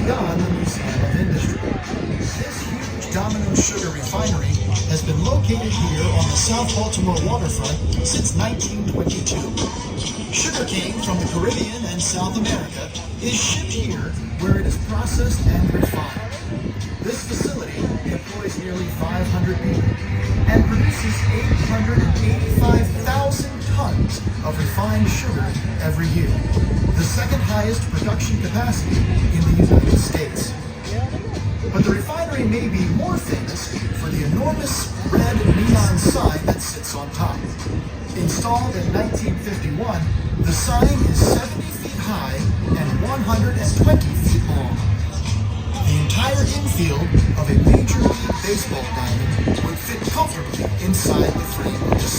begun the museum of industry. This huge Domino sugar refinery has been located here on the South Baltimore waterfront since 1922. Sugarcane from the Caribbean and South America is shipped here where it is processed and refined. This facility employs nearly 500 people and produces 885,000 tons of refined sugar every year, the second highest production capacity in the United States. But the refinery may be more famous for the enormous red neon sign that sits on top. Installed in 1951, the sign is 70 feet high and 120 feet long. The entire infield of a Major League Baseball diamond would fit comfortably inside the frame of the